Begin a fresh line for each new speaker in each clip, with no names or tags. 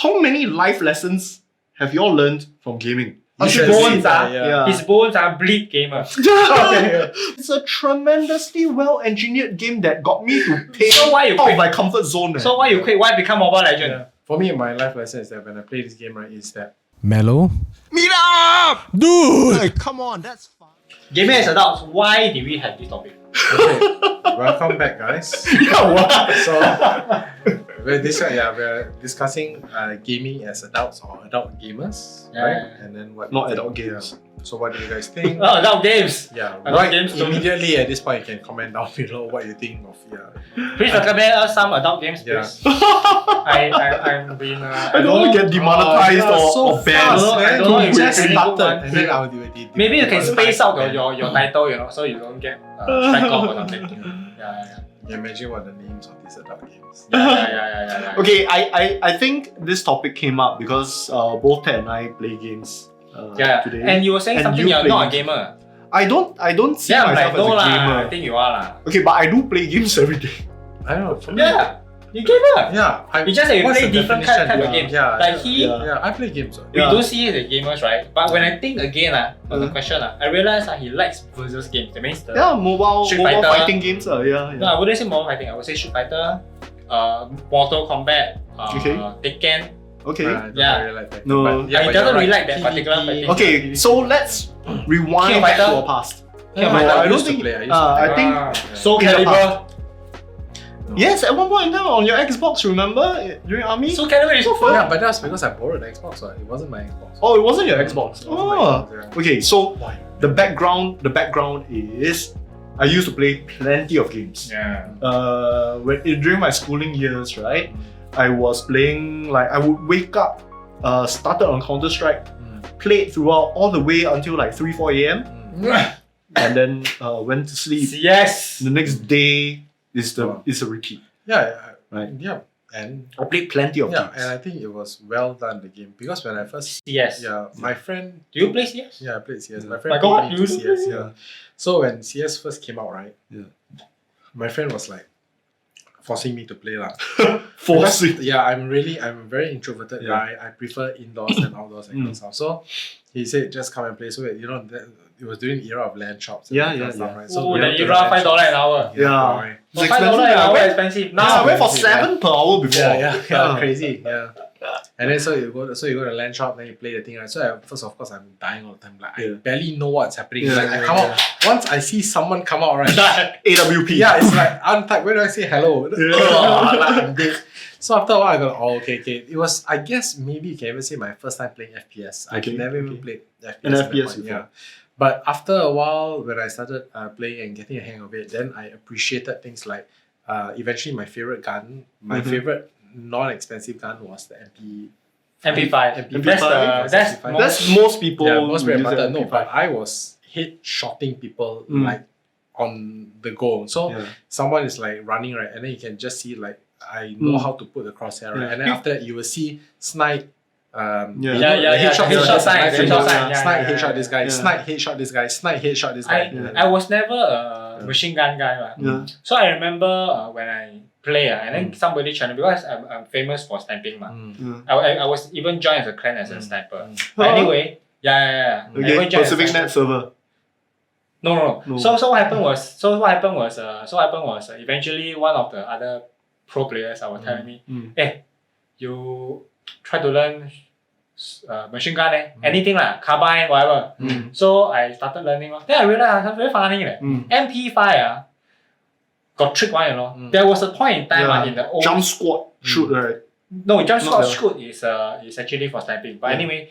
how many life lessons have you all learned from gaming?
His bones are bleed gamer.
It's a tremendously well-engineered game that got me to pay
So why you
out of
quit?
my comfort zone.
So why you quit? Why become Mobile Legend?
Yeah. For me, my life lesson is that when I play this game, right, is that
Mellow?
Meet up!
Dude!
Hey, come on, that's fun.
Gaming as adults, why did we have this topic?
okay, welcome back, guys.
Yeah, what?
So we're discussing gaming as adults or adult gamers,
Yeah,
right?
yeah.
And then what?
Not
you think?
adult games.
Yeah. So what do you guys think?
Oh, adult games.
Yeah,
Adult
right.
games don't-
Immediately at this point, you can comment down below what you think of.
Please recommend us some adult games,
Yeah.
please. I've been.
I don't want to get demonetized or banned.
I don't know if
We just
it's any good
started,
one.
and then I'll do it.
Maybe you can space out your title, so you don't get strike off or something. Yeah.
You imagine what the names of these adult games.
Yeah.
Okay, I think this topic came up because both Ted and I play games today.
And you were saying
And
something
you
you're
play
not a
games.
gamer.
I don't see
Yeah, I'm
myself
like, no
as a
lah.
gamer.
I think you are lah.
Okay, but I do play games every day.
I don't know. For me,
Yeah, you gamer.
Yeah.
It's just that you
what's
play
the
different
definition?
type of games.
Yeah.
Like he,
Yeah.
I play games.
we
Yeah.
do see the gamers, right? But when I think again on the question, I realize he likes versus games. That means the
Mobile
Street
mobile
Fighter.
fighting games.
No, I wouldn't say mobile fighting. I would say Street Fighter, Mortal Kombat,
Okay.
Tekken.
Okay.
I don't
Yeah.
really like that.
No.
But,
I
but
doesn't
you're
really
right.
like that particular fighting.
Okay, so let's rewind
King
back to
Fighter.
our past.
Yeah,
No,
but
I
I
don't
used to
think.
play.
I think
Soul
in the
Calibur.
yes, at one point in time on your Xbox, remember during army?
Soul Calibur is so fun.
Yeah, but that's because I borrowed the Xbox. Right? It wasn't my Xbox.
Oh, it wasn't your Xbox.
It wasn't my Xbox, yeah.
Okay. So
Why?
the background is I used to play plenty of games.
Yeah.
During my schooling years, right, I was playing like I would wake up, started on Counter Strike, played throughout all the way until like 3-4 a.m. and then went to sleep.
Yes.
The next day is a repeat.
Yeah.
Right.
Yeah. And
I played plenty of
yeah,
games.
and I think it was well done, the game, because when I first
CS.
my friend
Do you play CS?
I played CS.
Yeah.
My friend
My God,
put me
you
into CS.
play?
Yeah. So when CS first came out, right?
Yeah.
My friend was like forcing me to play lah.
Forcing.
Yeah, I'm a very introverted
Yeah.
guy. I prefer indoors and outdoors and stuff. So he said, just come and play. So it was during the era of LAN shops. And
Yeah,
that kind
yeah,
of stuff,
yeah.
right?
Oh,
we
the
went to
era
LAN
$5
shops.
an hour.
Yeah.
right.
It's
$5
expensive.
an
I
hour
went-
expensive.
Yeah, I
Now,
went for
expensive,
7 per hour before.
Yeah, crazy. Yeah. And then so you go to LAN shop, then you play the thing, right? So of course I'm dying all the time. Like I barely know what's happening.
Yeah,
Like I
yeah,
come out once I see someone come out, right?
AWP.
Yeah, it's like untyped. Where do I say hello? Oh, like, I'm dead. So after a while, I go, oh, okay. It was, I guess, maybe you can even say my first time playing FPS. I've
Okay,
never even
okay.
played FPS.
An
at that
FPS
point,
before.
yeah. But after a while, when I started playing and getting a hang of it, then I appreciated things like, eventually my favorite gun, my favorite non-expensive gun was the
MP5.
MP5.
That's
most people.
Yeah, most bread
use
butter.
the
No,
MP5.
but I was head-shotting people like on the go. So someone is like running, right, and then you can just see like I know how to put the crosshair, right, and then after that you will see snipe.
Headshot sign, headshot sign.
Snipe headshot this guy. Snipe headshot this guy. Snipe headshot this guy.
I was never a machine gun guy, right?
Yeah.
So I remember when I play, and then somebody challenged because I'm famous for sniping, I was even joined as a clan as a sniper. But anyway, I even
Okay,
joined as a
Pacific
sniper.
Net server.
No. So what happened was eventually one of the other pro players was telling me, hey, you try to learn machine gun, anything like carbine, whatever. So I started learning. Then I realized it's very funny. MP5 got trick one, There was a point in time in the old
Jump squad shoot, right?
No, jump
Not
squad
the-
shoot is actually for sniping. But anyway,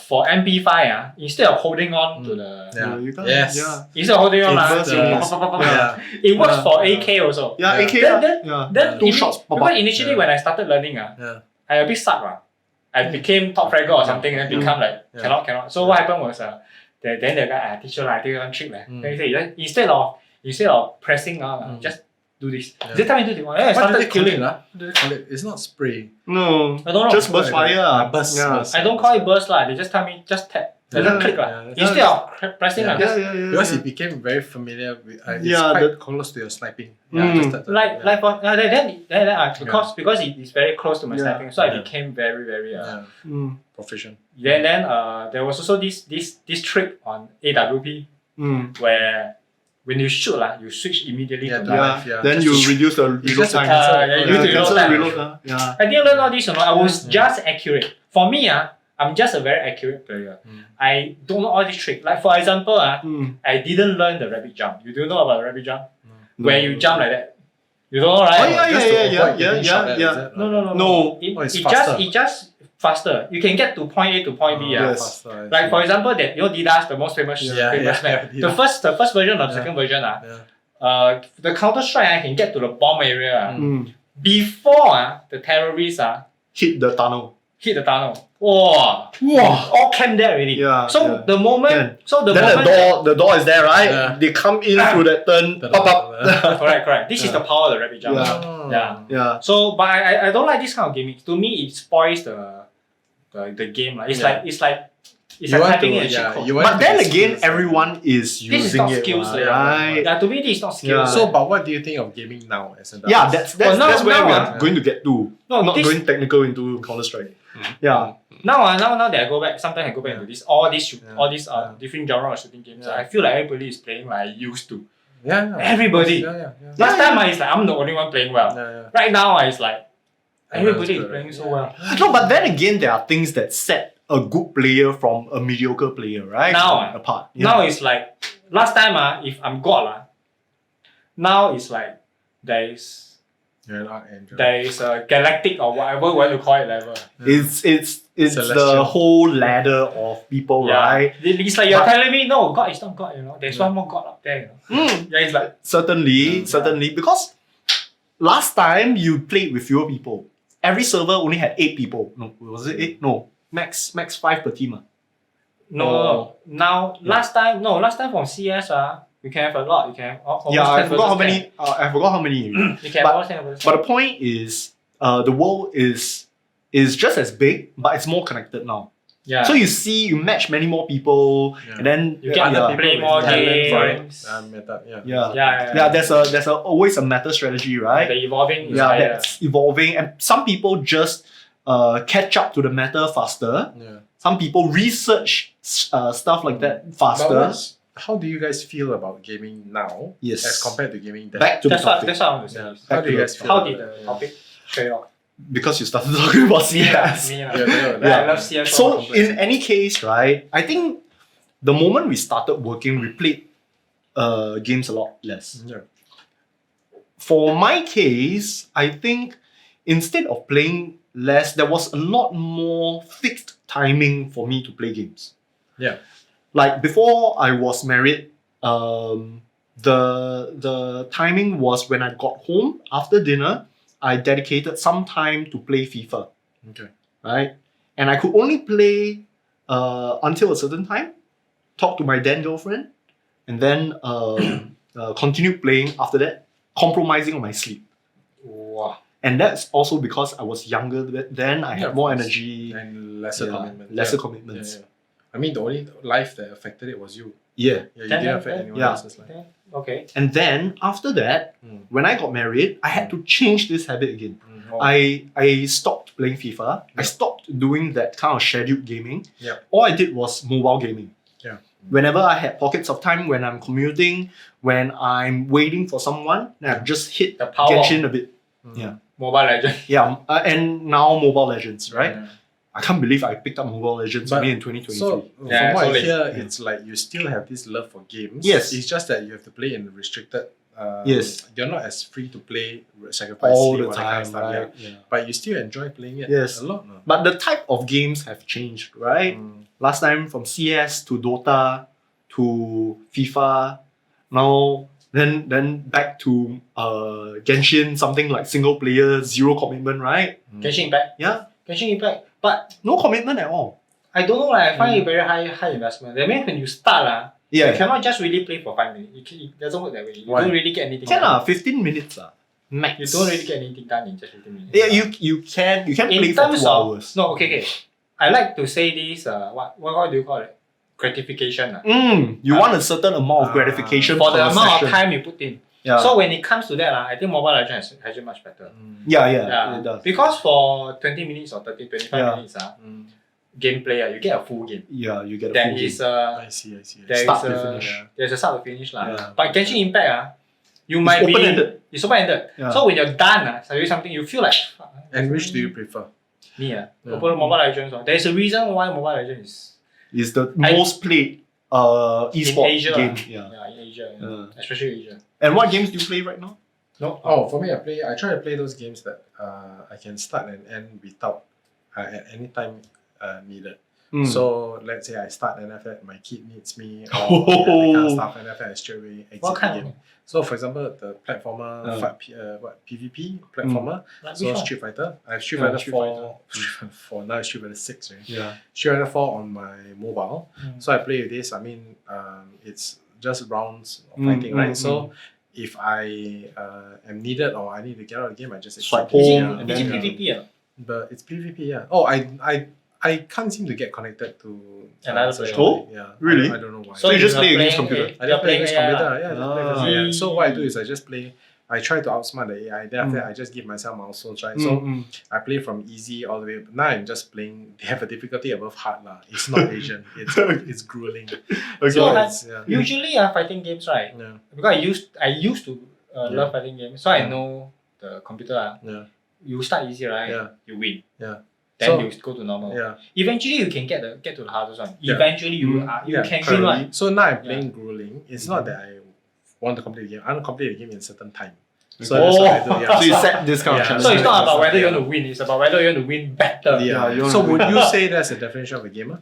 for MP5 instead of holding on to the
You can't.
Yes.
Yeah.
instead of holding on,
Yeah.
it works for AK also.
Yeah,
Yeah.
AK.
Then
Two shots pop
because
up.
initially when I started learning, I a bit suck. I became top fragger or something and then become like cannot. So what happened was then the guy teach you like one trick. Then he said instead of pressing just do this. This time you do this one. Then I
What do
started
they call
killing.
it? What do they call it? It's not spray.
No.
I don't know.
Just burst fire.
Burst.
Yeah.
Burst.
I don't call it burst lah. They just tell me just tap. Doesn't click instead of pressing like this.
Because it became very familiar with it's
Yeah,
quite close to your sniping.
Because it is very close to my sniping, so I became very
proficient.
Then there was also this trick on AWP where when you shoot you switch immediately to knife.
Then you reduce the reload time.
I didn't learn all this, I was just accurate. For me, I'm just a very accurate player. I don't know all these tricks. Like for example, I didn't learn the rabbit jump. You do know about the rabbit jump? Where you jump like that. You don't know, right? No. It's just faster. You can get to point A to point B. Like for example, that Didas, the most famous map. The first version or the second version, the Counter Strike can get to the bomb area before the terrorists
hit the tunnel.
Wow! All came there already. So the moment,
the door is there, right? They come in through that turn. Pop up.
Correct. This is the power of the rabbit jump. So, but I don't like this kind of gaming. To me, it spoils the game. It's like typing in a cheat code.
But then again, everyone is using
this is not
it,
skills,
right?
To me, this is not skills.
So, but what do you think of gaming now as an
that's where we're going to get to. Not going technical into Counter Strike.
Now that I go back, sometimes I go back into all these different genre of shooting games. I feel like everybody is playing like I used to. Everybody. Last time it's like I'm the only one playing well. Right now it's like everybody is playing so well.
No, but then again, there are things that set a good player from a mediocre player, right? Apart.
Now it's like last time if I'm God now it's like there is a galactic or whatever you want to call it level.
It's the whole ladder of people, right?
It's like you're telling me no, God is not God, There's one more God up there, it's like
certainly because last time you played with fewer people. Every server only had 8 people. No, was it 8? No. Max 5 per team.
No. Now last time from CS you can have a lot. You can have
I forgot how many. I forgot how many.
You can have
but the point is, the world is just as big, but it's more connected now. So you match many more people, and then
you get to play more games.
There's always a meta strategy, right?
The evolving.
That's evolving, and some people just catch up to the meta faster. Some people research stuff like that faster.
How do you guys feel about gaming now as compared to gaming then?
Back to the topic.
That's what I want to say.
How do you guys feel?
How did the topic trade off?
Because you started talking about CS.
I love CS.
So in any case, right, I think the moment we started working, we played games a lot less. For my case, I think instead of playing less, there was a lot more fixed timing for me to play games. Like before I was married, the timing was when I got home after dinner, I dedicated some time to play FIFA. Right? And I could only play until a certain time, talk to my then girlfriend, and then continue playing after that, compromising on my sleep.
Wow.
And that's also because I was younger then, I had more energy.
And lesser commitment.
Lesser commitments.
I mean, the only life that affected it was you.
You
didn't affect anyone else's life.
Okay.
And then after that, when I got married, I had to change this habit again. I stopped playing FIFA. I stopped doing that kind of scheduled gaming. All I did was mobile gaming. Whenever I had pockets of time, when I'm commuting, when I'm waiting for someone, I've just hit
the power
Genshin a bit.
Mobile Legends.
And now Mobile Legends, right? I can't believe I picked up Mobile Legends only in 2023.
So, from what I hear, it's like you still have this love for games.
Yes.
It's just that you have to play in restricted. You're not as free to play sacrifice
all
sleep,
the time, right?
But you still enjoy playing it a lot. No?
But the type of games have changed, right? Last time from CS to Dota to FIFA, now then back to Genshin, something like single player, zero commitment, right?
Genshin Impact. Genshin Impact. But
no commitment at all.
I don't know, I find it very high investment. That means when you start, you cannot just really play for 5 minutes. It doesn't work that way. You don't really get anything done.
15 minutes max.
You don't really get anything done in just 15 minutes.
Yeah, you can play for 2 hours.
No, okay. I like to say this, what do you call it? gratification.
You want a certain amount of gratification
for the
per
amount
session.
of time you put in.
Yeah.
So when it comes to that, I think Mobile Legends has it much better.
Yeah, it does.
Because for 20 minutes or 25
Yeah.
minutes, gameplay, you get a full game.
Yeah, you get a
There
full
is
game.
I see.
Start to finish.
There's a start to finish.
Yeah.
But Genshin Impact, you might be...
open-ended.
It's open-ended.
Yeah.
So when you're done, doing something, you feel like...
And which do you prefer?
Me,
Yeah.
Mobile Legends. There's a reason why Mobile Legends
It's the most played esports
in Asia.
game.
In Asia.
Yeah.
Especially Asia.
And what games do you play right now?
No.
Oh, for me, I try to play those games that I can start and end without at any time needed. So let's say I start and after that my kid needs me or that kind of stuff and after I straight away exit
What
the
kind
game.
of...
So for example, the platformer, PvP platformer.
Like
So
which one?
Street Fighter. I have Street
Yeah,
Fighter
Street
4. Now it's Street Fighter 6, right?
Yeah.
Street Fighter 4 on my mobile. So I play with this. I mean, it's just rounds of fighting, right? So if I am needed or I need to get out of the game, I just
Swipe
exit.
home
Is
and
it
then,
PvP?
But it's PvP, yeah. Oh, I can't seem to get connected to
Another
social
player.
media. Yeah.
Really?
I don't know why.
So you just
you're
play against
playing
computer?
I
you're
just play
playing
against
AI.
computer. Yeah, just play against AI. So what I do is I just play. I try to outsmart the AI. Then after that, I just give myself milestones, right? So I play from easy all the way. But now I'm just playing. They have a difficulty above hard lah. It's not Asian. It's grueling.
Okay.
So
it's, yeah.
usually fighting games, right?
Yeah.
Because I used to love fighting games, so I know the computer.
Yeah.
You start easy, right?
Yeah.
You win.
Yeah.
Then
So-
you go to normal.
Yeah.
Eventually you can get to the hardest one.
Yeah.
Eventually you
Yeah,
can win
correct.
one.
So now I'm playing grueling. It's not that I want to complete the game. I want to complete the game in a certain time. So
Okay.
that's what I do. Yeah.
So you set this kind of
Yeah.
challenge.
So it's not about
Yeah.
whether you want to win, it's about whether you want to win better.
Yeah.
you
So
wanna
would
win.
you say that's a definition of a gamer?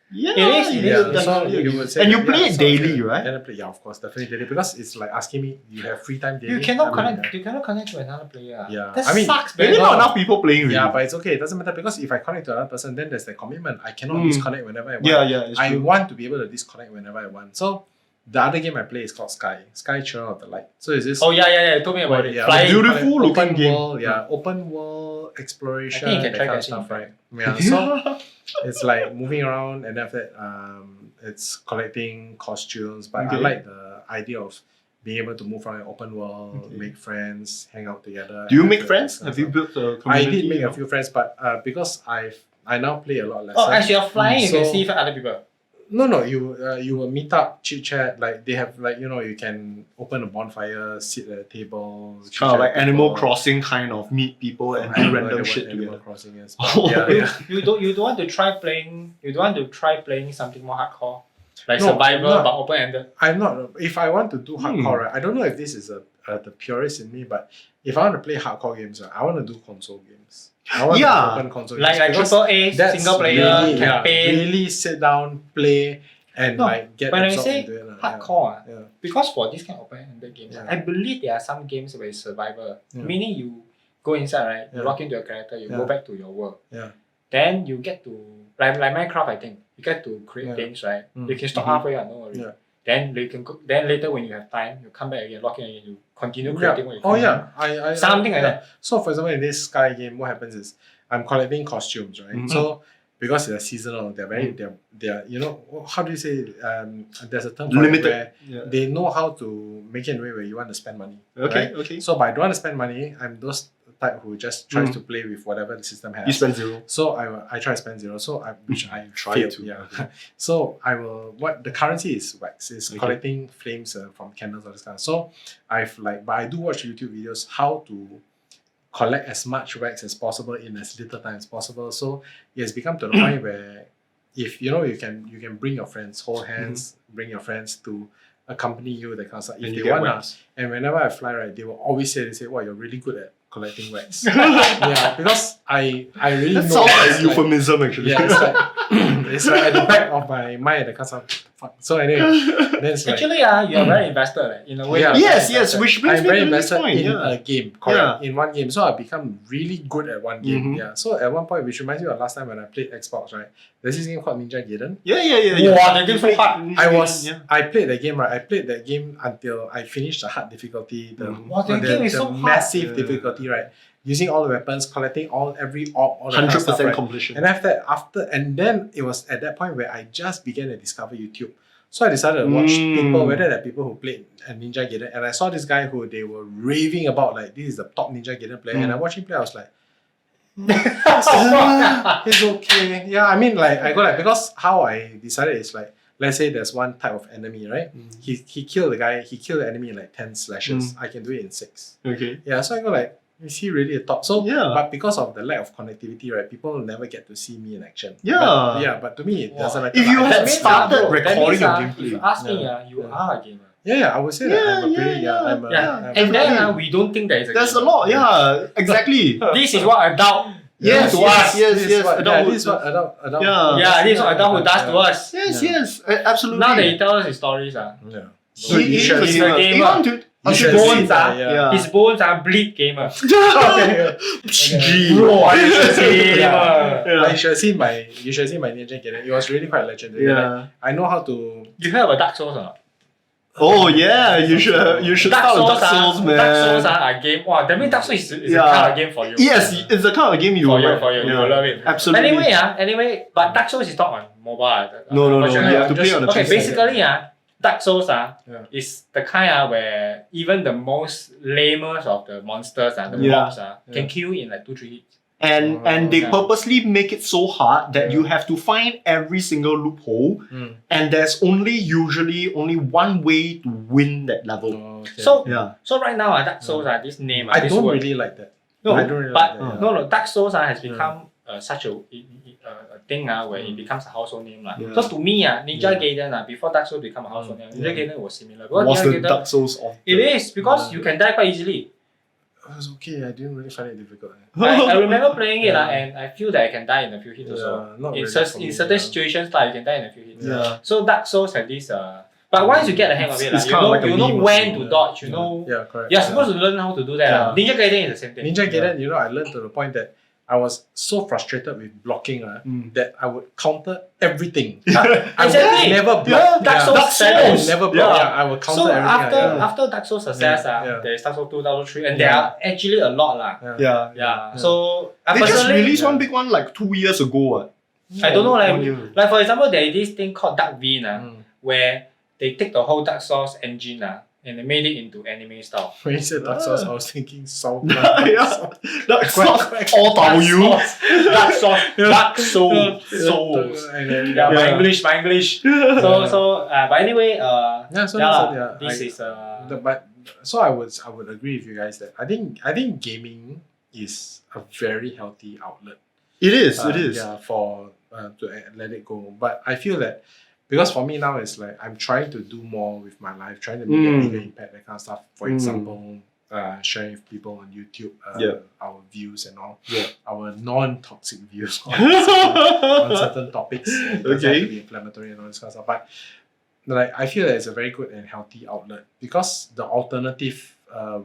Yeah,
It is, it is.
So
definitely.
you would say
And you
that,
play it
so
daily,
yeah,
right?
And I play, yeah, of course, definitely daily because it's like asking me, you have free time daily.
You cannot
I mean,
connect. You cannot connect to another player.
Yeah.
That
I mean,
sucks,
Maybe
man.
not enough people playing really.
Yeah, but it's okay. It doesn't matter because if I connect to another person, then there's the commitment. I cannot disconnect whenever I want.
yeah, it's
I
true.
want to be able to disconnect whenever I want. So the other game I play is called Sky Children of the Light. So is this?
Oh yeah. You told me about it.
Yeah,
Flying.
beautiful
open
looking game.
world, open world exploration,
I think you can
that
try
kind of
Genshin
stuff, right? Yeah, so it's like moving around, and after that, it's collecting costumes. But I
Okay.
like the idea of being able to move around an open world,
Okay.
make friends, hang out together.
Do you
and
make
after
friends?
that,
Have you built a
I
community?
did make a few friends, but because I now play a lot less.
Oh, as you're flying, you can
So-
see other people.
No, you will meet up, chit chat. Like they have you can open a bonfire, sit at a table.
Kind of
chit-chat
like
with
Animal
people.
Crossing kind of meet people and
I
do
have no
random
idea what
shit
Animal
together.
Crossing is.
Oh.
But yeah.
You don't want to try playing. You don't want to try playing something more hardcore, like
No,
survival
not-
but open ended.
I'm not. If I want to do hardcore, right, I don't know if this is the purist in me, but if I want to play hardcore games, right, I want to do console games. I want
Yeah.
to open console
Like
games because
triple A
that's
single player
really,
campaign.
really sit down, play, and
No,
get
when I
absorbed
say
into it. Yeah.
hardcore,
Yeah.
because for this kind of open ended games,
Yeah.
I believe there are some games where it's survival.
Yeah.
Meaning you go inside, right? You
Yeah.
log into your character, you
Yeah.
go back to your world.
Yeah.
Then you get to like Minecraft, I think. You get to create
Yeah.
things, right?
Mm.
You can stop
Mhm.
halfway, no worry.
Yeah.
Then you can go, then later when you have time, you come back again, log in again, you continue
Yeah.
creating what you
Oh
can.
yeah, I
Something like
yeah.
that.
So for example, in this Sky game, what happens is I'm collecting costumes, right?
Mhm.
So because they're seasonal, they're very they're how do you say there's a term for it
Limited.
where
Yeah.
they know how to make it in a way where you want to spend money.
Okay,
right?
okay.
So but I don't want to spend money. I'm those type who just tries to play with whatever the system has.
You spend zero.
So I try to spend zero. So which I
Try
failed,
to,
yeah.
okay.
So I will what the currency is wax is
Okay.
collecting flames from candles or this kind of. So but I do watch YouTube videos how to collect as much wax as possible in as little time as possible. So it has become to the point where if you can bring your friends, hold hands, bring your friends to accompany you, that kind of stuff. If
And you
they
get
want
wax.
and whenever I fly, right, they will always say, "Wow, you're really good at collecting wax." Yeah, because I really
That
know
sounds
it's
like euphemism actually.
yeah, it's like at the back of my mind, the kind of fuck. So anyway, then it's like
Actually, you are very invested in a way.
Yeah.
you're
Yes,
very
yes,
invested.
which brings
I'm
me
very
to the next
invested
point.
in
Yeah.
a game, correct? In one game, so I become really good at one game.
Mhm.
Yeah. So at one point, which reminds me of last time when I played Xbox, right? There's this game called Ninja Gaiden.
Yeah.
Wow, that game's so hard.
I played the game, right? I played that game until I finished the hard difficulty, the
Mhm.
Wow, that game is
the
so hard.
massive
Yeah.
difficulty, right? using all the weapons, collecting every orb, all that kind of stuff,
100%
right?
completion.
And and then it was at that point where I just began to discover YouTube. So I decided to watch whether there are people who played Ninja Gaiden, and I saw this guy who they were raving about, like, this is the top Ninja Gaiden player, and I watched him play. I was like, he's okay. Yeah, I mean, like, I go like, because how I decided is like, let's say there's one type of enemy, right? He killed the enemy in like 10 slashes. I can do it in 6.
Okay.
Yeah, so I go like, is he really a top? So
Yeah.
but because of the lack of connectivity, right, people will never get to see me in action.
Yeah.
But to me it doesn't matter.
If you
I
had
just-
started
that
recording
means,
your
if
gameplay.
you ask me, you are a gamer.
Yeah, I would say that I'm a pretty I'm a,
Yeah.
I'm a-
And then we don't think that is a
There's a
gamer.
lot, yeah, exactly.
This is what adult
Yes,
do to
yes,
us.
yes,
This is
yes.
what-
adulthood.
this is what adult
Yeah.
Yeah, this is what adulthood does to us.
Yes,
Yeah.
yes, absolutely.
Now that he tells us his stories,
Yeah.
He
you
is
should
a
see-
gamer.
gamer.
Even to-
You
his
should
bones
see
are
that, yeah.
his bones are bleed gamer.
Gee.
Bro, you should see
Yeah.
gamer.
Like, you should have seen my Ninja Gaiden. It was really quite legendary. Like,
Yeah.
I know how to.
You heard about Dark Souls or not?
Oh yeah, you should start with Dark Souls, man.
Dark Souls are a game. Wow, that means Dark Souls is
Yeah.
a kind of game for you.
Yes, it's the kind of game you
For
will
you,
like.
for you, you will love it.
Absolutely.
Anyway, but Dark Souls is not on mobile.
No,
Unfortunately,
you have to play on the
Okay,
PC.
basically, Dark Souls
Yeah.
is the kind where even the most lamest of the monsters the
Yeah.
mobs can kill you in like 2-3 hits.
And they
Yeah.
purposely make it so hard that you have to find every single loophole, and there's usually only one way to win that level.
Okay.
So
Yeah.
so right now Dark Souls this name
I
this
don't
word.
really like that.
No,
I don't really
but
like that.
no, Dark Souls has become such a thing where it becomes a household name.
Yeah.
So to me, Ninja
Yeah.
Gaiden, before Dark Souls become a household name, Ninja Gaiden was similar. Because
Was
Ninja
the
Gaiden,
Dark Souls of
it is because you can die quite easily.
It was okay. I didn't really find it difficult.
I remember playing it
Yeah.
and I feel that I can die in a few hits also.
not
In,
really
cer-
for me,
in certain
yeah.
situations, you can die in a few hits.
Yeah.
So Dark Souls have this. But once you get the hang of it,
It's
you
kinda
know,
like a
you know
meme
when
also,
to
yeah.
dodge. You know,
Yeah, correct.
you're supposed to learn how to do that.
Yeah.
Ninja Gaiden is the same thing.
Ninja Gaiden, I learned to the point that I was so frustrated with blocking that I would counter everything. I
Exactly.
would never block.
Yeah, Dark Souls
I
seven.
would never block.
Yeah.
Yeah, I would counter
So
everything.
after Dark Souls success,
Yeah.
there is Dark Souls 2, Dark Souls 3, and there are actually a lot
Yeah.
Yeah. So
They just
personally,
released one big one like 2 years ago.
I don't know,
1 year.
like for example, there is this thing called Dark Vein,
Mm.
where they take the whole Dark Souls engine and they made it into anime style.
When you said Dark Souls, I was thinking South.
Yeah. Dark Souls all tao you.
Dark Souls, Dark Souls. Yeah, my English. But anyway, this is
But so I would agree with you guys that I think gaming is a very healthy outlet.
It is. It is.
Yeah, for to let it go. But I feel that because for me now it's like I'm trying to do more with my life, trying to make a bigger impact, that kind of stuff. For example, sharing with people on YouTube our views and all, our non-toxic views on certain topics. It doesn't have to be inflammatory and all this kind of stuff. But like I feel that it's a very good and healthy outlet because the alternative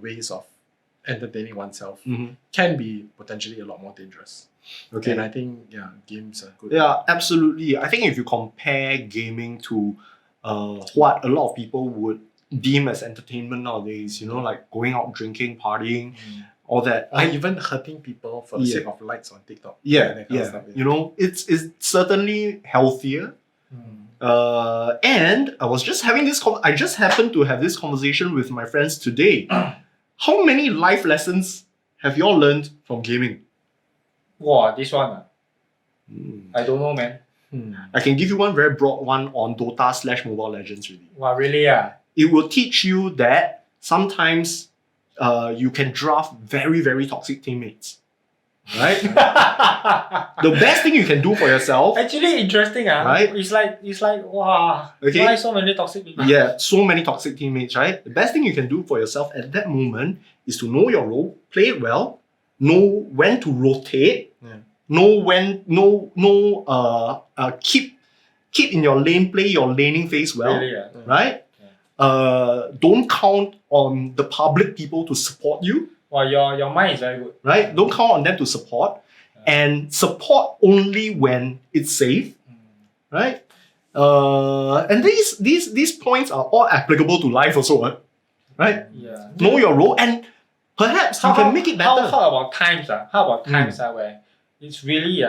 ways of entertaining oneself can be potentially a lot more dangerous.
Okay.
And I think games are good.
Yeah, absolutely. I think if you compare gaming to what a lot of people would deem as entertainment nowadays, like going out drinking, partying, all that.
Or even hurting people for the sake of likes on TikTok. That kind of stuff,
It's certainly healthier. And I was just having I just happened to have this conversation with my friends today. How many life lessons have you all learned from gaming?
wow, this one I don't know, man.
I can give you one very broad one on Dota/Mobile Legends really.
Wow, really?
It will teach you that sometimes you can draft very, very toxic teammates. Right? The best thing you can do for yourself.
Actually, interesting.
Right?
It's like wow.
Okay.
Why so many toxic people?
Yeah, so many toxic teammates, right? The best thing you can do for yourself at that moment is to know your role, play it well, know when to rotate, know when keep in your lane, play your laning phase well,
Really,
right? Don't count on the public people to support you,
Wow, your mind is very good.
right? Don't count on them to support, and support only when it's safe, right? And these points are all applicable to life also, right?
Yeah.
Know your role, and perhaps you can make it better.
How about times? How about times where it's really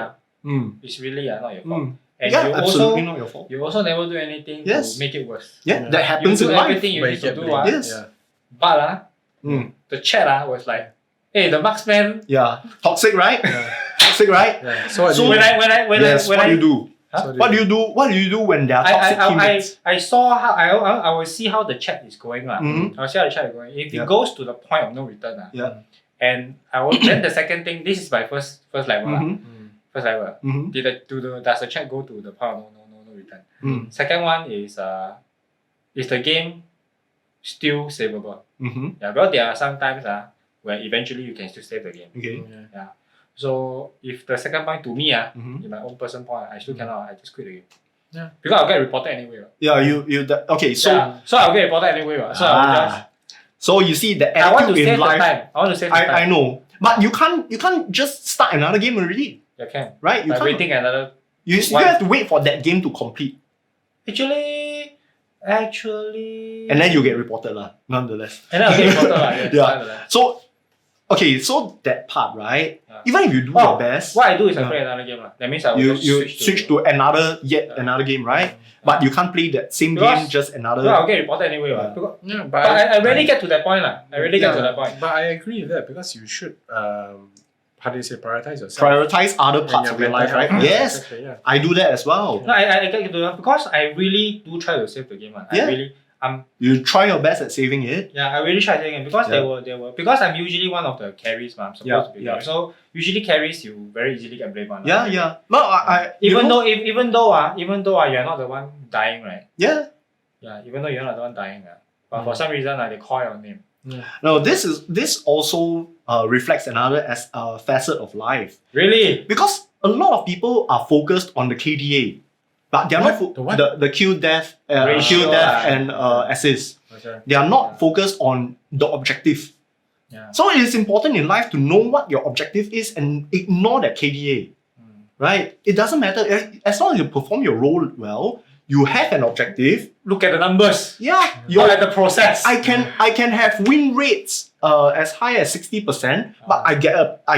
it's really not your fault. And
yeah,
you
absolutely
also,
not your fault.
You also never do anything
Yes.
to make it worse.
Yeah, that happens
you do
in life.
everything you need to do.
Yes.
Yeah.
But the chat was like, hey, the marksman.
Yeah. Toxic, right? Toxic, right?
Yeah.
So
when I
what do you do?
Huh?
What do you do? What do you do when there are toxic teammates?
I saw how I will see how the chat is going.
Mhm.
I'll see how the chat is going. If
Yeah.
it goes to the point of no return,
Yeah.
and I will then the second thing, this is my first level.
Mhm.
First level.
Mhm.
Does the chat go to the point of no return?
Mm.
Second one is the game still savable?
Mhm.
Yeah, because there are some times where eventually you can still save the game.
Okay.
Yeah. So if the second point to me
Mhm.
in my own person point, I still cannot. I just quit the game.
Yeah.
Because I'll get reported anyway.
Yeah, okay, so
So I'll get reported anyway. So I'll just.
so you see the
I want to
attitude
save
in
the
life.
time. I want to save the time.
I know. But you can't just start another game already.
You can.
Right? You
By
can't.
waiting another.
You have to wait for that game to complete.
Actually.
And then you get reported nonetheless.
And then I'll get reported
Yeah. So okay, so that part, right? Even if you do your best,
what I do is I play another game. That means I will
you
just
switch to another game, right? But you can't play that same game just another.
I'll get reported anyway.
Yeah,
but I really get to that point. I really get to that point.
But I agree with that because you should how do you say prioritize yourself?
Prioritize other parts of your life, right? Yes.
Exactly, yeah.
I do that as well.
No, I get to that because I really do try to save the game.
You try your best at saving it.
Yeah, I really try saving it because they were because I'm usually one of the carries, I'm supposed to be. So usually carries you very easily get blamed on.
Yeah. No,
even though you're not the one dying, right?
Yeah.
Yeah, even though you're not the one dying, but for some reason they call your name.
No, this also reflects another facet of life.
Really?
Because a lot of people are focused on the KDA, but they are not the kill death, and assist.
Okay.
They are not focused on the objective.
Yeah.
So it is important in life to know what your objective is and ignore that KDA. Right? It doesn't matter as long as you perform your role well. You have an objective.
Look at the numbers.
Yeah.
Look at the process.
I can have win rates as high as 60%, but I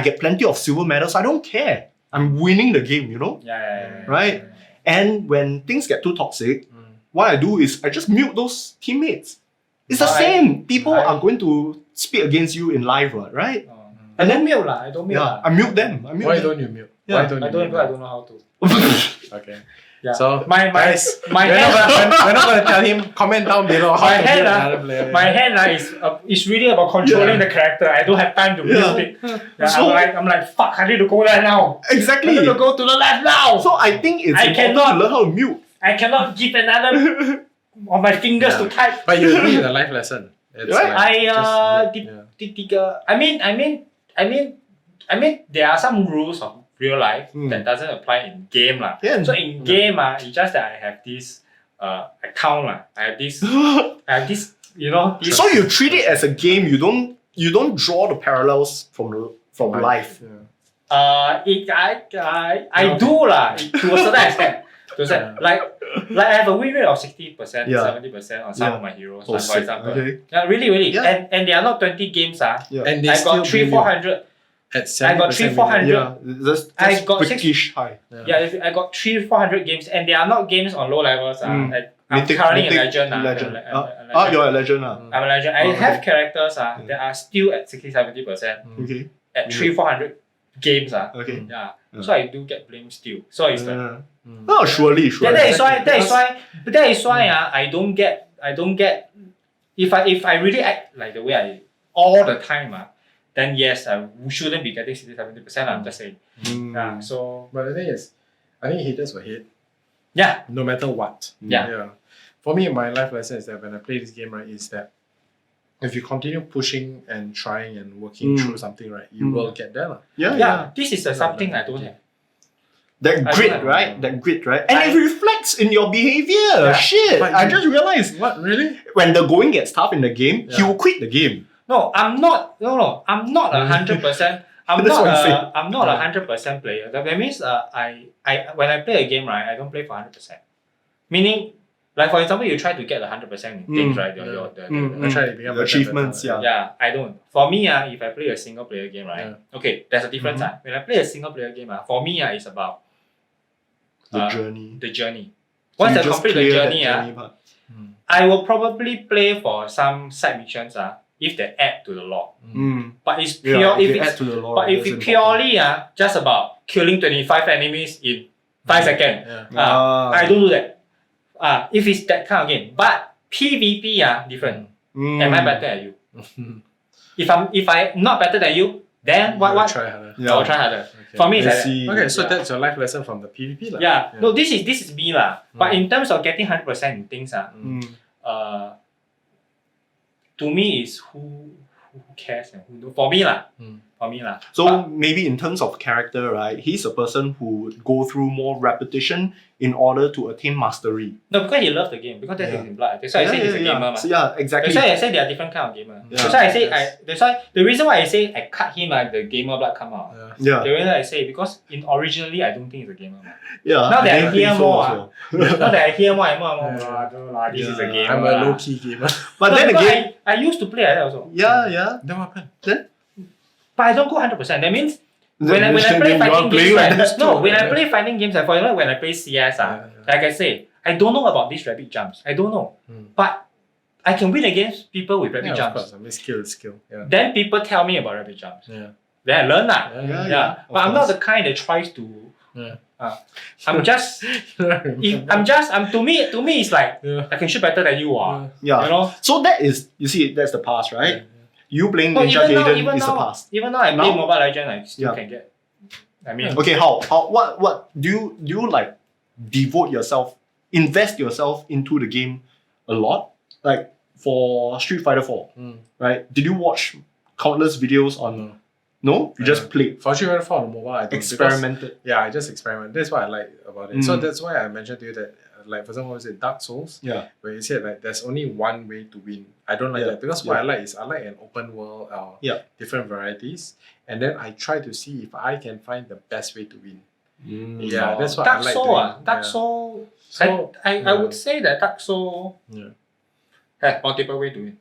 get plenty of silver medals. I don't care. I'm winning the game,
Yeah.
Right? And when things get too toxic, what I do is I just mute those teammates. It's the same. People are going to speak against you in live, right?
And then mute I don't mute.
I mute them.
Why don't you mute?
Yeah.
Why don't you mute?
I don't know how to.
Okay.
Yeah.
So
guys,
we're not gonna tell him. Comment down below how to mute another player.
My hand is really about controlling the character. I don't have time to mute it. Yeah,
So-
I'm like fuck. I need to go there now.
Exactly.
I need to go to the left now.
So I think it's important to learn how to mute.
I cannot give another on my fingers to type.
But you agree with the life lesson. It's
Right.
I mean, there are some rules of real life that doesn't apply in game lah.
Yeah.
So in game it's just that I have this account lah. I have this, this.
So you treat it as a game. You don't draw the parallels from life.
I do lah to a certain extent. Like I have a win rate of 60%, 70% on some of my heroes, for example.
Okay.
Yeah, really.
Yeah.
And there are not 20 games
And they
I
still
got 300-400.
at 70%.
I got 300-400.
Yeah, that's
I got
freakish high.
I got 300-400 games, and they are not games on low levels. Like, I'm currently a legend.
You're a legend.
I'm a legend. I have characters that are still at 60-70%
Okay.
at 300-400 games.
Okay.
Yeah. So I do get blamed still. So it's like
Oh, surely.
that is why I don't get if I really act like the way I all the time then yes, I shouldn't be getting 60-70%. I'm just saying. Yeah. So
But the thing is, I think haters will hate.
Yeah.
No matter what.
Yeah.
For me, my life lesson is that when I play this game, right, is that if you continue pushing and trying and working through something, right, you will get there.
Yeah.
This is something I don't have.
That grit, right? That grit, right? And it reflects in your behavior. Shit.
But
I just realized
What, really?
when the going gets tough in the game, he will quit the game.
No, I'm not 100%. I'm
That's what I'm saying.
not. I'm not 100% player. That means when I play a game, right, I don't play for 100%. Meaning, Like for example, you try to get 100% in things, right?
I try to become
the achievements,
better.
Yeah, I don't. For me, if I play a single player game, right? Okay, there's a difference. When I play a single player game, for me, it's about
the journey.
The journey.
So
Once
you
I
just
complete the
clear that
journey,
part.
I will probably play for some side missions if they add to the lore. But it's pure
if add to the lore,
but if it's purely just about killing 25 enemies in 5 seconds, I don't do that. If it's that kind of game. But PvP different. Am I better than you? If I'm not better than you, then what?
Try harder.
I will try harder. Okay. For me, it's like that.
Okay, so that's your life lesson from the PvP.
No, this is me lah. But in terms of getting 100% in things, to me is who cares and who for me lah. For me lah.
So maybe in terms of character, right, he's a person who would go through more repetition in order to attain mastery.
No, because he loves the game. Because that's his blood. That's why I say he's a gamer.
So, exactly.
That's why I say they are different kind of gamer. That's why I say that's why the reason why I say I cut him the gamer blood come out. The reason I say because originally I don't think he's a gamer.
Now
that I hear more, now that I hear more and more, this is a gamer.
I'm a low key gamer.
But then again,
I used to play like that also.
Then what happened?
Then?
But I don't go 100%. That means when I play fighting games, when I play fighting games, for example, when I play CS, like I say, I don't know about these rapid jumps. I don't know. But I can win against people with rapid jumps.
Of course. I mean, skill is skill.
Then people tell me about rapid jumps. Then I learn that. But I'm not the kind that tries to. I'm just. To me, it's like I can shoot better than you are. You know.
So that is, you see, that's the past, right? You playing Ninja Gaiden is the past.
Even though I play Mobile Legends, I still can get. I mean.
Okay, what do you like devote yourself, invest yourself into the game a lot? Like for Street Fighter 4, right? Did you watch countless videos on? No, you just played.
For Street Fighter 4 on mobile, I don't,
experimented.
I just experiment. That's what I like about it. So that's why I mentioned to you that, like for example, was it Dark Souls? Where you said like there's only one way to win. I don't like that because what I like is I like an open world, different varieties, and then I try to see if I can find the best way to win. That's what I like doing.
Dark Souls. I would say that Dark Souls has multiple ways to win.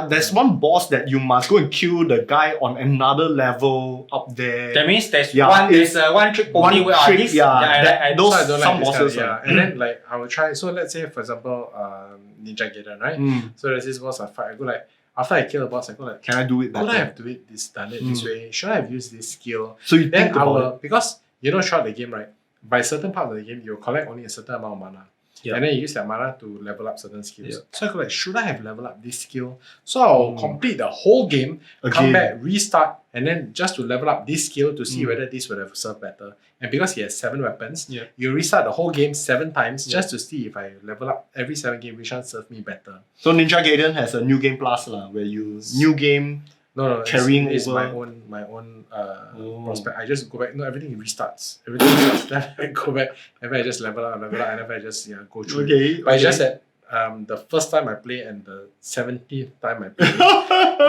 There's one boss that you must go and kill the guy on another level up there.
That means there's one trick pony way.
Some bosses.
And then like I will try. So let's say for example, Ninja Gaiden, right? So there's this boss I fight. I go like after I kill the boss, I go like,
can I do it better?
Could I have done it this way? Should I have used this skill?
So you think about it.
Because throughout the game, right? By certain part of the game, you'll collect only a certain amount of mana. And then you use that mana to level up certain skills. So I go like, should I have leveled up this skill? So I'll complete the whole game, come back, restart, and then just to level up this skill to see whether this would have served better. And because he has 7 weapons, you restart the whole game 7 times just to see if I level up every 7 games, which one served me better.
So Ninja Gaiden has a new game plus where you new game.
No,
carrying
it's
over.
my own prospect. I just go back. No, everything restarts. Everything restarts. Then I go back. And then I just level up, and then I just go through. But it's just that the first time I play and the 17th time I play,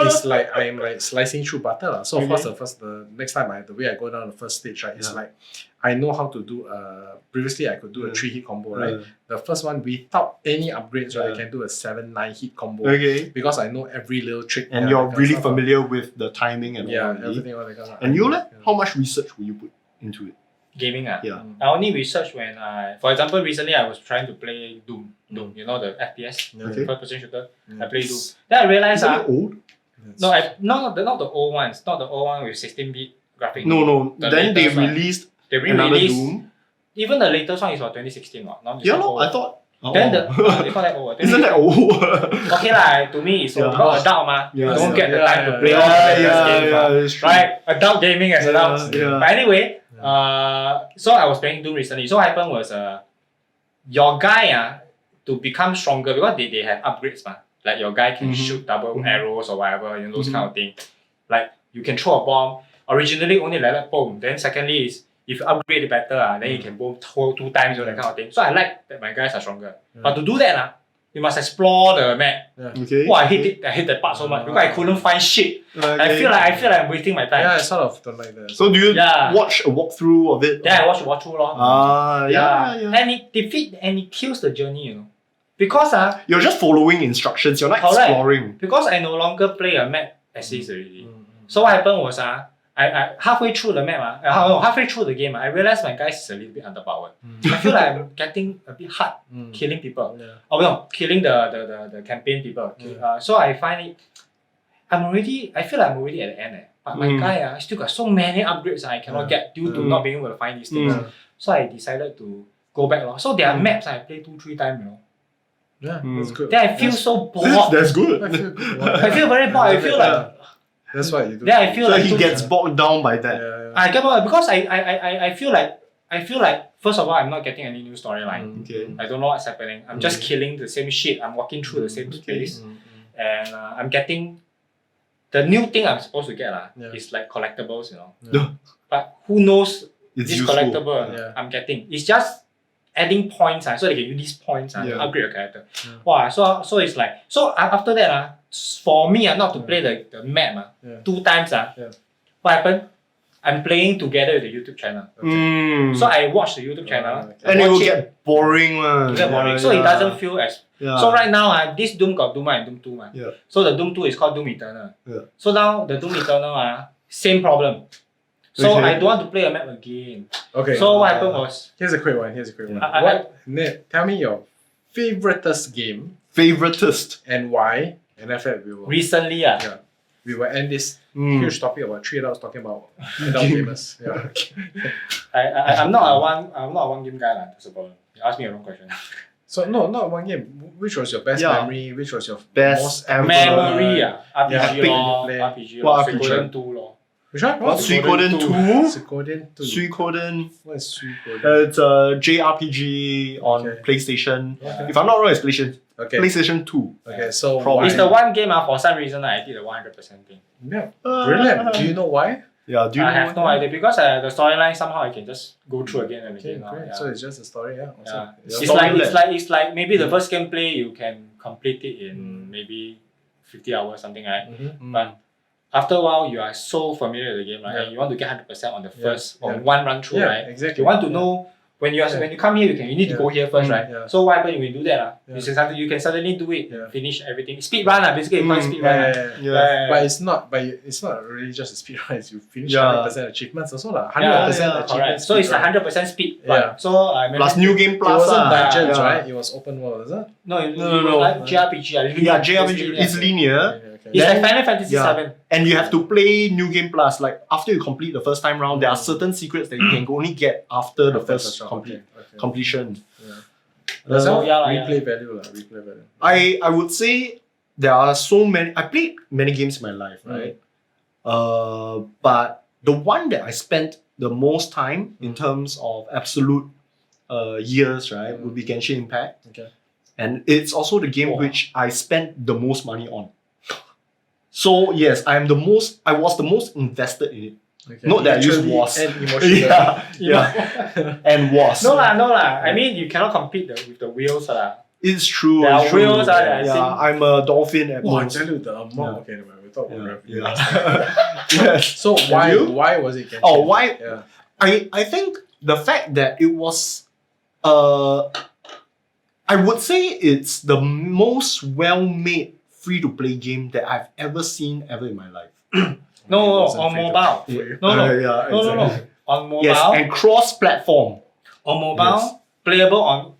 it's like I'm like slicing through butter. So of course the next time the way I go down the first stage, right, it's like I know how to do previously I could do a 3-hit combo, right? The first one without any upgrades, right, I can do a 7-9 hit combo. Because I know every little trick.
And you're really familiar with the timing and all
everything all that kind of.
And you how much research will you put into it?
Gaming I only research when for example, recently I was trying to play Doom. You know the FPS, first person shooter. I play Doom. Then I realized
old?
not the old ones, not the old one with 16-bit graphics.
No. Then they released another Doom.
Even the latest one is for 2016. I
thought.
Then they call that old.
Isn't that old?
Okay to me it's not adult ma. You don't get the time to play all the latest games. Right? Adult gaming as adults. But anyway, so I was playing Doom recently. So what happened was your guy to become stronger because they have upgrades like your guy can shoot double arrows or whatever, those kind of thing. Like you can throw a bomb. Originally only like boom. Then secondly is if you upgrade it better, then you can boom 2 times or that kind of thing. So I like that my guys are stronger. But to do that, You must explore the map.
Okay.
I hate that part so much because I couldn't find shit.
Okay.
I feel like I'm wasting my time.
Yeah, I sort of don't like that.
So do you
Yeah.
watch a walkthrough of it?
Then I watch through lor.
Yeah.
And it defeat and it kills the journey, you know. Because
You're just following instructions. You're not
Correct.
exploring.
because I no longer play a map as is already. So what happened was I halfway through the map halfway through the game I realized my guys is a little bit underpowered. I feel like I'm getting a bit hard killing people. Oh no, killing the campaign people. So I find it. I feel like I'm already at the end. But my guy still got so many upgrades I cannot get due to not being able to find these things. So I decided to go back. So there are maps I play 2-3 times, you know.
Yeah, that's good.
Then I feel so bored.
That's good.
I feel very bored. I feel like
that's what you do.
then I feel
So
like
he gets bogged down by that.
I get bored because I feel like first of all I'm not getting any new storyline.
Okay.
I don't know what's happening. I'm just killing the same shit. I'm walking through the same space, and I'm getting the new thing I'm supposed to get is like collectibles, you know.
Yeah.
But who knows
It's
this
useful.
collectible I'm getting? It's just adding points, so they can use these points to upgrade your character. Wow, so it's like after that for me not to play the map 2 times what happened? I'm playing together with the YouTube channel. So I watch the YouTube channel
And it will get boring.
it get boring. So it doesn't feel as so right now this Doom got Doom 1 and Doom 2
Yeah.
So the Doom 2 is called Doom Eternal.
Yeah.
So now the Doom Eternal same problem. So
Okay.
I don't want to play a map again.
Okay.
So what happened was
Here's a quick one.
I-
What? Ned, tell me your favoritist game
Favoritist.
and why. And after that,
recently
we will end this huge topic about 3 adults talking about adult gamers. Yeah.
I'm not a one game guy that's the problem. You asked me a wrong question.
So no, not one game. Which was your best memory? Which was your
Best
most
ever.
Memory RPG
epic
lor,
play.
RPG
What
lor,
RPG?
Suikoden 2 lor.
Which one?
What? Suikoden 2?
Suikoden 2.
Suikoden.
What is Suikoden?
It's a JRPG on
Okay.
PlayStation.
Okay.
If I'm not wrong, it's
Okay.
PlayStation 2.
Okay. So
Probably.
why?
It's the one game for some reason I did the 100% thing.
Yeah. Brilliant. Do you know why?
Yeah, do you
I
know
have no idea because the storyline somehow I can just go through again and
Okay,
again.
great.
Yeah.
So it's just a story. Yeah. Awesome.
Yeah. It's like maybe the first gameplay you can complete it in maybe 50 hours something like that.
Mm-hmm.
But after a while you are so familiar with the game, right?
Yeah.
And you want to get 100% on the
Yeah.
first
Yeah.
on one run through,
Yeah,
right?
exactly.
You want to know when you come here you need to go here first, right?
Yeah.
So what happens when you do that?
Yeah.
You can suddenly do it,
Yeah.
finish everything. Speed run basically you call it speed run.
Yeah. But it's not. But it's not really just a speed run. It's you finish 100% achievements also lah. 100%
correct.
achievements.
So it's a 100% speed run.
Yeah.
So
Plus New Game
It
Plus.
wasn't dungeons,
yeah.
right? It was open world, is it?
no,
No.
like JRPG.
Yeah, JRPG is linear.
Okay.
It's like
Then-
Final Fantasy
yeah.
7.
And you have to play New Game Plus. Like after you complete the first time round, there are certain secrets that you can only get after the first completion.
That's
So,
all
yeah,
replay value lah. Replay value.
I would say there are so many. I played many games in my life, right? But the one that I spent the most time in terms of absolute years, right, would be Genshin Impact.
Okay.
And it's also the game which I spent the most money on. So yes, I was the most invested in it.
Okay.
Not that I use
Literally
was.
and emotionally.
Yeah. And was.
No lah. I mean, you cannot compete with the wheels lah.
It's true.
There are
it's true.
wheels that I
yeah,
think-
I'm a dolphin at
Wow, I
most.
tell you the amount.
Yeah.
Okay, never mind. We'll talk about revenue.
Yeah. Yes.
So why was it Genshin?
Oh, why?
Yeah.
I think the fact that it was I would say it's the most well-made free-to-play game that I've ever seen ever in my life.
No,
It wasn't
on
free to
mobile.
play.
No.
Yeah,
No.
exactly.
On mobile.
Yes, and cross-platform.
On mobile,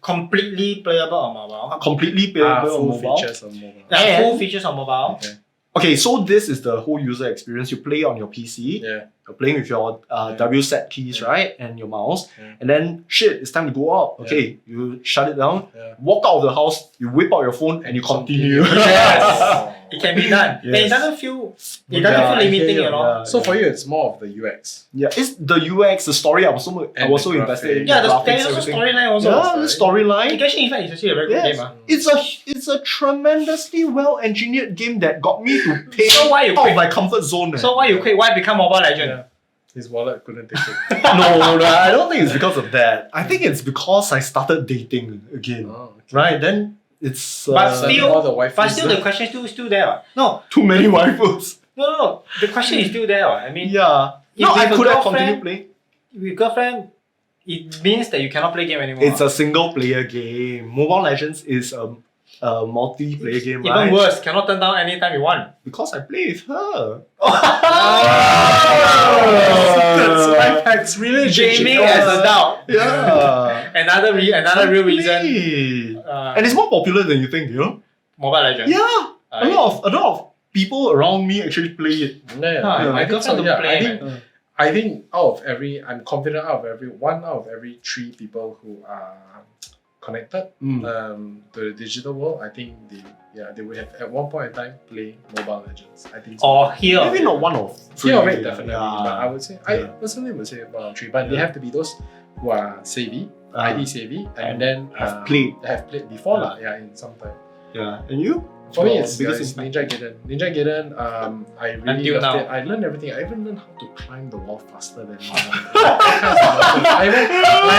completely playable on mobile.
Completely playable on
Full
mobile.
features on mobile.
Yeah, full features on mobile.
Okay.
Okay, so this is the whole user experience. You play on your PC.
Yeah.
You're playing with your WSAT keys,
Yeah.
right? And your mouse.
Yeah.
And then, it's time to go out. Okay, you shut it down.
Yeah.
Walk out of the house. You whip out your phone and you continue.
Yes. It can be done. And it
Yes.
doesn't feel
Yeah,
limiting,
I hear
you
you,
know.
yeah.
So for you, it's more of the UX.
Yeah, it's the UX, the story. I was so
And the
invested in.
Yeah,
the
there
graphics,
is also
everything.
storyline also.
Yeah, the storyline.
Genshin Impact is actually a very good
Yes.
game.
It's a tremendously well engineered game that got me to pay
So why you
out of
quit?
my comfort zone.
So why you quit? Why become Mobile Legend?
Yeah. His wallet couldn't take it.
no, I don't think it's because of that. I think it's because I started dating again.
Oh, okay.
Right? Then it's
But
all the waifus
still the
there.
question still there. What? No,
too many waifus.
no. The question is still there. What? I mean,
Yeah.
if
No,
you
I
have a
could have
girlfriend-
continued playing.
with girlfriend, it means that you cannot play game anymore.
It's a single player game. Mobile Legends is a multiplayer game,
even
right?
worse, cannot turn down anytime you want.
Because I play with her.
That's life hacks relationship.
Gaming as adult.
Yeah.
Another real reason.
Exactly. And it's more popular than you think, you know?
Mobile Legends.
Yeah. A lot of people around me actually play it.
Yeah,
Huh, my
I think so.
girlfriend don't
Yeah,
play,
I think I'm confident out of one out of every 3 people who are connected to the digital world, I think they would have at one point in time play Mobile Legends. I think so.
Or here.
Maybe not one of three.
Fear of it definitely,
Yeah.
but I would say I personally would say one of 3. But they have to be those who are savvy, ID savvy, and then
have played
before lah. Yeah, in some time.
Yeah. And you?
For me,
Your
it's
biggest
Ninja Gaiden. Ninja Gaiden, I really
Until
loved
now.
it. I learned everything. I even learned how to climb the wall faster than I know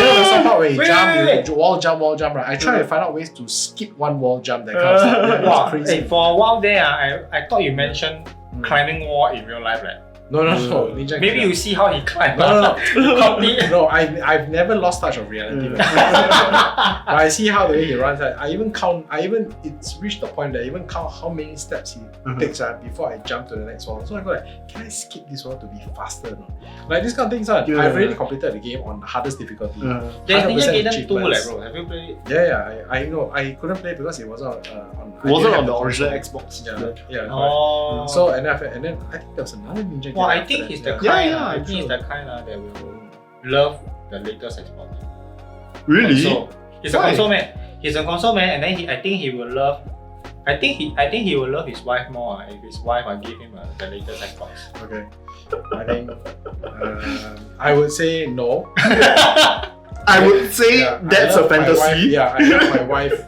there's some part where you
Wait.
you wall jump, right? I try to find out ways to skip one wall jump, that kind of stuff. Yeah,
Wow,
it's crazy.
hey, for a while there, I thought you mentioned climbing wall in real life, right?
No, Ninja
Maybe
Gaiden.
you see how he climbed.
No.
Copy.
No, I've never lost touch of reality. But I see how the way he runs. It's reached the point that I even count how many steps he takes before I jump to the next wall. So I go like, can I skip this wall to be faster? No? Like this kind of things. I've already completed the game on the hardest difficulty.
There's Ninja
100%
Gaiden 2,
achievements.
bro. Have you played it?
Yeah. I know. I couldn't play because it wasn't on.
It wasn't
I
on
didn't
the
have
original
console.
Xbox.
Yeah.
Oh.
So and then I think there was another Ninja Gaiden.
Well, I
after
think
that.
he's the
Yeah,
kind.
yeah,
I think
true.
he's the kind that will love the latest Xbox.
Really?
Console. He's a
Why?
console man. He's a console man, and then I think he will love. I think he will love his wife more if his wife give him the latest Xbox.
Okay. I think I would say no.
I would say
Yeah,
that's
I
a
love my wife-
fantasy.
I love my wife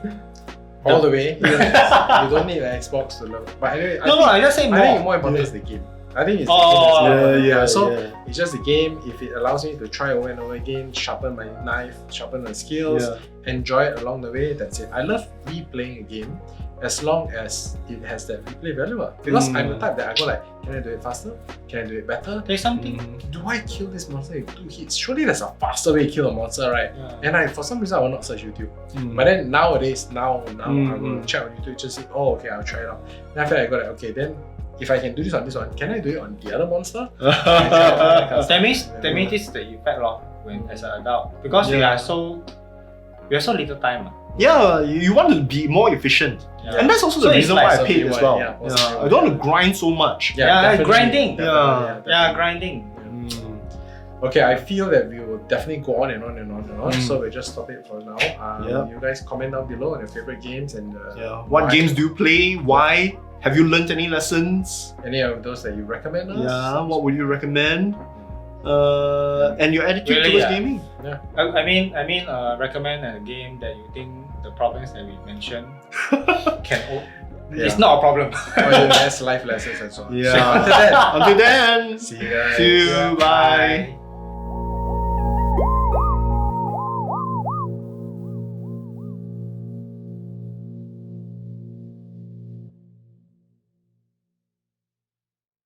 all the way. You don't need an Xbox to love. But anyway,
I just say
I think
more.
more important is the game. I think it's the
Oh.
game.
Yeah.
So it's just a game. If it allows me to try over and over again, sharpen my knife, sharpen my skills, enjoy it along the way, that's it. I love replaying a game as long as it has that replay value. Because I'm the type that I go like, can I do it faster? Can I do it better?
There's something.
Do I kill this monster with 2 hits? Surely there's a faster way to kill a monster, right?
Yeah.
And for some reason I will not search YouTube. But then nowadays, I will check on YouTube, just say, oh okay, I'll try it out. Then after that I go like, okay, then if I can do this on this one, can I do it on the other monster?
That means this is the effect when as an adult, because we have so little time.
Yeah, you want to be more efficient.
Yeah.
And that's also
So
the
it's
reason
like
why I paid as well.
yeah, possibly
I don't want to grind so much.
Yeah,
definitely,
grinding.
definitely,
Yeah, grinding.
Okay, I feel that we will definitely go on and on. So we'll just stop it for now. You guys comment down below on your favorite games and
What games do you play? Why? Have you learned any lessons?
any of those that you recommend us?
Yeah, what would you recommend? And your attitude
Really,
towards
yeah.
gaming?
I mean, recommend a game that you think the problems that we mentioned can. It's not a problem.
That's life lessons and so on.
Yeah.
So until then,
Until then,
see you guys.
see you. Bye.